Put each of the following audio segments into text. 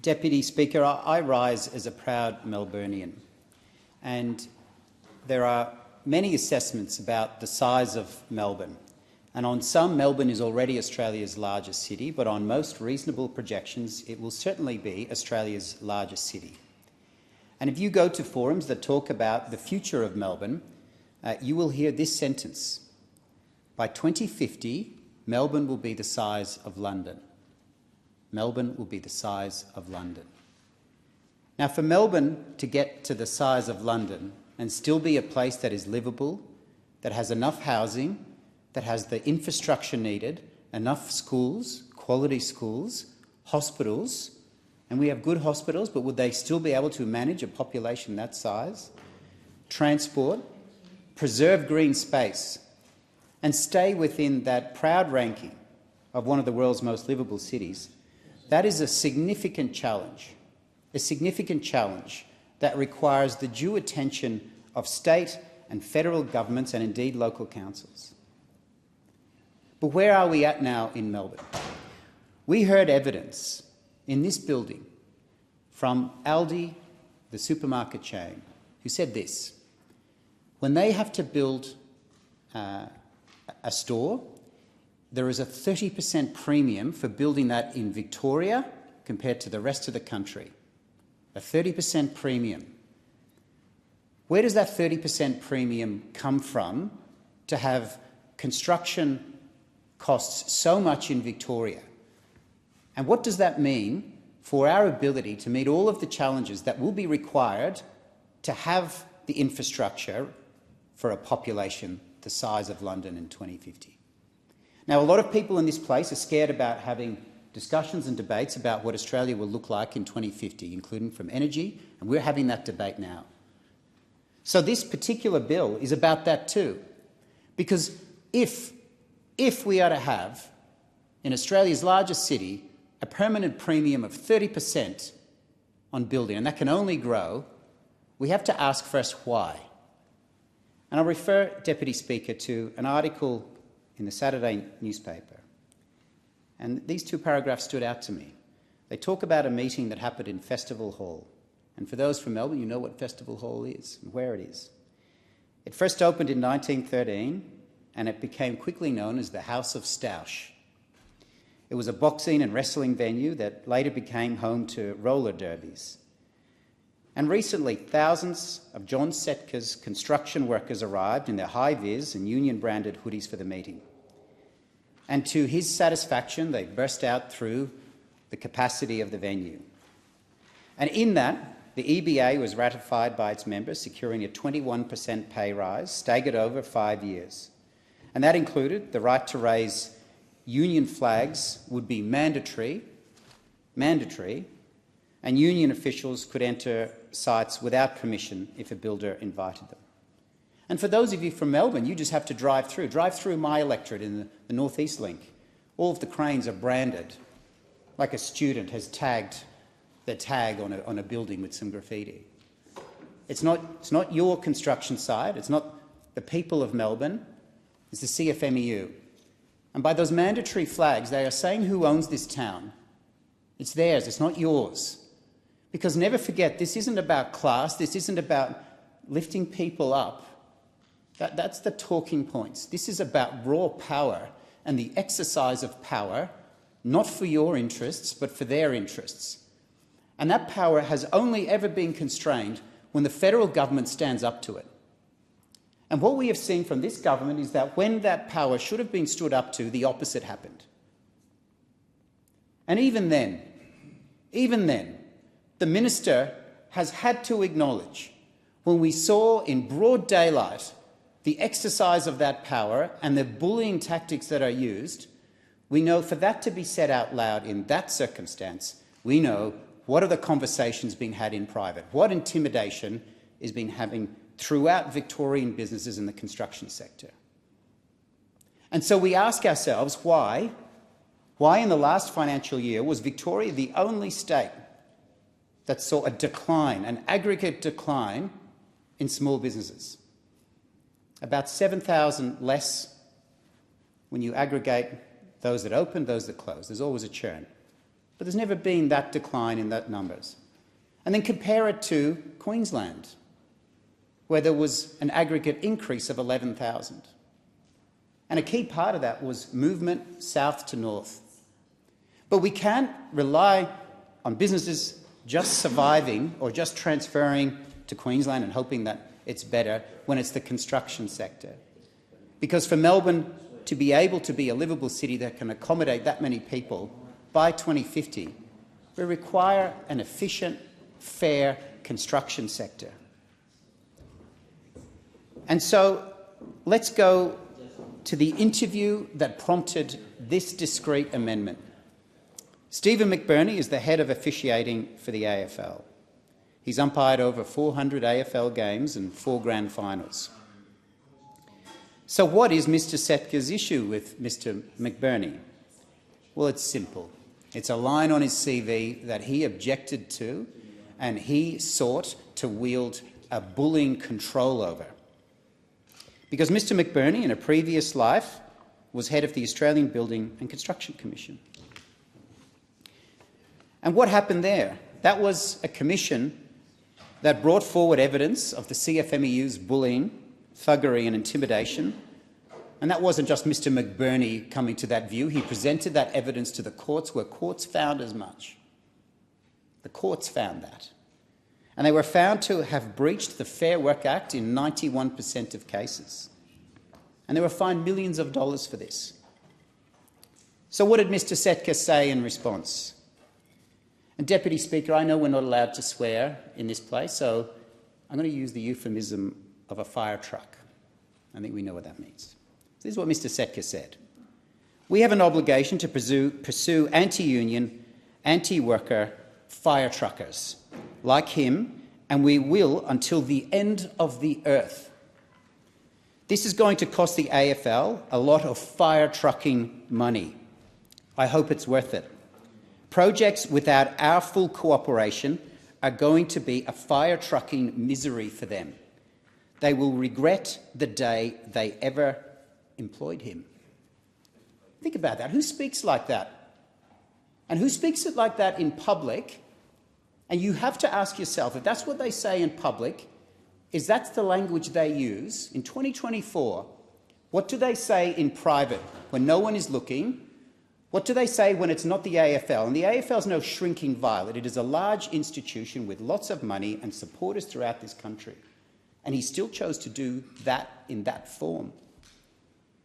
Deputy Speaker, I rise as a proud Melburnian, and there are many assessments about the size of Melbourne. And on some, Melbourne is already Australia's largest city, but on most reasonable projections, it will certainly be Australia's largest city. And if you go to forums that talk about the future of Melbourne, you will hear this sentence: by 2050, Melbourne will be the size of London. Melbourne will be the size of London. Now, for Melbourne to get to the size of London and still be a place that is livable, that has enough housing, that has the infrastructure needed, enough schools, quality schools, hospitals, and we have good hospitals, but would they still be able to manage a population that size? Transport, preserve green space, and stay within that proud ranking of one of the world's most livable cities. That is a significant challenge that requires the due attention of state and federal governments and indeed local councils. But where are we at now in Melbourne? We heard evidence in this building from Aldi, the supermarket chain, who said this: when they have to build a store, there is a 30% premium for building that in Victoria compared to the rest of the country. A 30% premium. Where does that 30% premium come from to have construction costs so much in Victoria? And what does that mean for our ability to meet all of the challenges that will be required to have the infrastructure for a population the size of London in 2050? Now, a lot of people in this place are scared about having discussions and debates about what Australia will look like in 2050, including from energy, and we're having that debate now. So this particular bill is about that too, because if we are to have, in Australia's largest city, a permanent premium of 30% on building, and that can only grow, we have to ask first why. And I'll refer, Deputy Speaker, to an article in the Saturday newspaper. And these two paragraphs stood out to me. They talk about a meeting that happened in Festival Hall. And for those from Melbourne, you know what Festival Hall is and where it is. It first opened in 1913, and it became quickly known as the House of Stoush. It was a boxing and wrestling venue that later became home to roller derbies. And recently, thousands of John Setka's construction workers arrived in their high-vis and union-branded hoodies for the meeting. And to his satisfaction, they burst out through the capacity of the venue. And in that, the EBA was ratified by its members, securing a 21% pay rise, staggered over 5 years. And that included the right to raise union flags would be mandatory, and union officials could enter sites without permission if a builder invited them. And for those of you from Melbourne, you just have to drive through my electorate in the North East Link. All of the cranes are branded, like a student has tagged their tag on a building with some graffiti. It's not your construction site, it's not the people of Melbourne, it's the CFMEU. And by those mandatory flags, they are saying who owns this town. It's theirs, it's not yours. Because never forget, this isn't about class, this isn't about lifting people up. That's the talking points. This is about raw power and the exercise of power, not for your interests, but for their interests. And that power has only ever been constrained when the federal government stands up to it. And what we have seen from this government is that when that power should have been stood up to, the opposite happened. And even then, the minister has had to acknowledge, when we saw in broad daylight the exercise of that power and the bullying tactics that are used, we know for that to be said out loud in that circumstance, we know what are the conversations being had in private, what intimidation is being having throughout Victorian businesses in the construction sector. And so we ask ourselves why in the last financial year was Victoria the only state that saw a decline, an aggregate decline in small businesses. About 7,000 less when you aggregate those that opened, those that closed. There's always a churn. but there's never been that decline in that numbers. And then compare it to Queensland, where there was an aggregate increase of 11,000. And a key part of that was movement south to north. But we can't rely on businesses just surviving or just transferring to Queensland and hoping that it's better when it's the construction sector. Because for Melbourne to be able to be a livable city that can accommodate that many people by 2050, we require an efficient, fair construction sector. And so let's go to the interview that prompted this discreet amendment. Stephen McBurney is the head of officiating for the AFL. He's umpired over 400 AFL games and 4 grand finals. So what is Mr Setka's issue with Mr McBurney? Well, it's simple. It's a line on his CV that he objected to and he sought to wield a bullying control over. Because Mr McBurney, in a previous life, was head of the Australian Building and Construction Commission. And what happened there? That was a commission that brought forward evidence of the CFMEU's bullying, thuggery and intimidation. And that wasn't just Mr McBurney coming to that view. He presented that evidence to the courts, where courts found as much. The courts found that. And they were found to have breached the Fair Work Act in 91% of cases. And they were fined millions of dollars for this. So what did Mr Setka say in response? And Deputy Speaker, I know we're not allowed to swear in this place, so I'm going to use the euphemism of a fire truck. I think we know what that means. This is what Mr Setka said. We have an obligation to pursue anti-union, anti-worker fire truckers like him, and we will until the end of the earth. This is going to cost the AFL a lot of fire trucking money. I hope it's worth it. Projects without our full cooperation are going to be a fire trucking misery for them. They will regret the day they ever employed him. Think about that. Who speaks like that? And who speaks it like that in public? And you have to ask yourself, if that's what they say in public, is that the language they use in 2024? What do they say in private when no one is looking? What do they say when it's not the AFL? And the AFL is no shrinking violet. It is a large institution with lots of money and supporters throughout this country. And he still chose to do that in that form.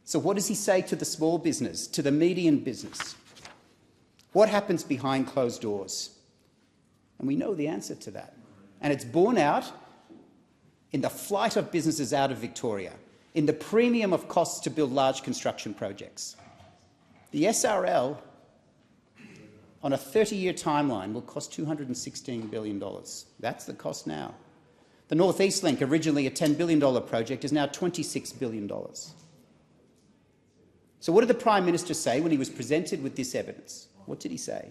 So what does he say to the small business, to the medium business? What happens behind closed doors? And we know the answer to that. And it's borne out in the flight of businesses out of Victoria, in the premium of costs to build large construction projects. The SRL, on a 30-year timeline, will cost $216 billion. That's the cost now. The North East Link, originally a $10 billion project, is now $26 billion. So what did the Prime Minister say when he was presented with this evidence? What did he say?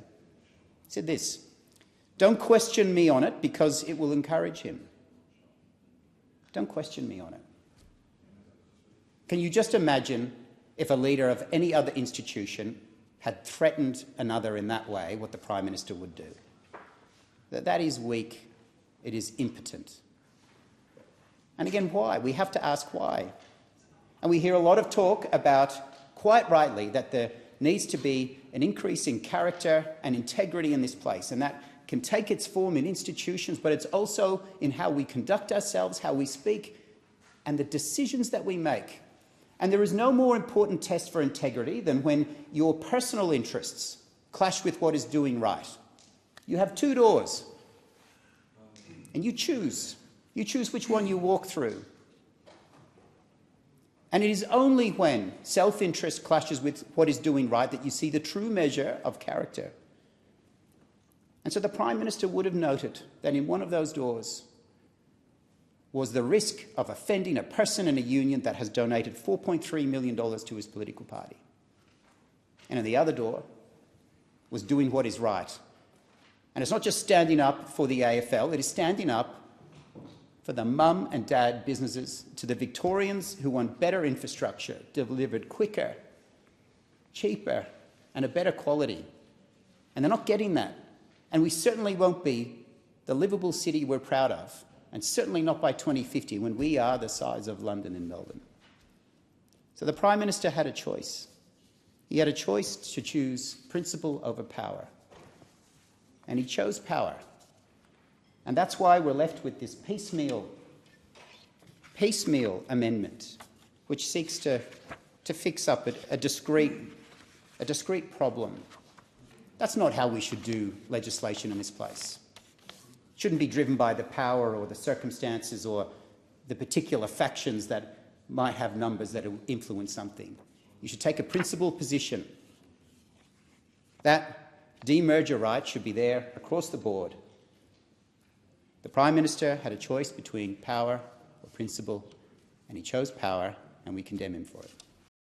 He said this: "Don't question me on it because it will encourage him." Don't question me on it. Can you just imagine if a leader of any other institution had threatened another in that way, what the Prime Minister would do? That is weak. It is impotent. And again, why? We have to ask why. And we hear a lot of talk about, quite rightly, that there needs to be an increase in character and integrity in this place, and that can take its form in institutions, but it's also in how we conduct ourselves, how we speak, and the decisions that we make. And there is no more important test for integrity than when your personal interests clash with what is doing right. You have 2 doors, and you choose. You choose which one you walk through. And it is only when self-interest clashes with what is doing right that you see the true measure of character. And so the Prime Minister would have noted that in one of those doors was the risk of offending a person in a union that has donated $4.3 million to his political party. And in the other door was doing what is right. And it's not just standing up for the AFL, it is standing up for the mum and dad businesses, to the Victorians who want better infrastructure, delivered quicker, cheaper and a better quality. And they're not getting that. And we certainly won't be the livable city we're proud of, and certainly not by 2050 when we are the size of London and Melbourne. So the Prime Minister had a choice. He had a choice to choose principle over power. And he chose power. And that's why we're left with this piecemeal amendment, which seeks to fix up a discrete problem. That's not how we should do legislation in this place. It shouldn't be driven by the power or the circumstances or the particular factions that might have numbers that will influence something. You should take a principled position. That demerger right should be there across the board. The Prime Minister had a choice between power or principle, and he chose power, and we condemn him for it.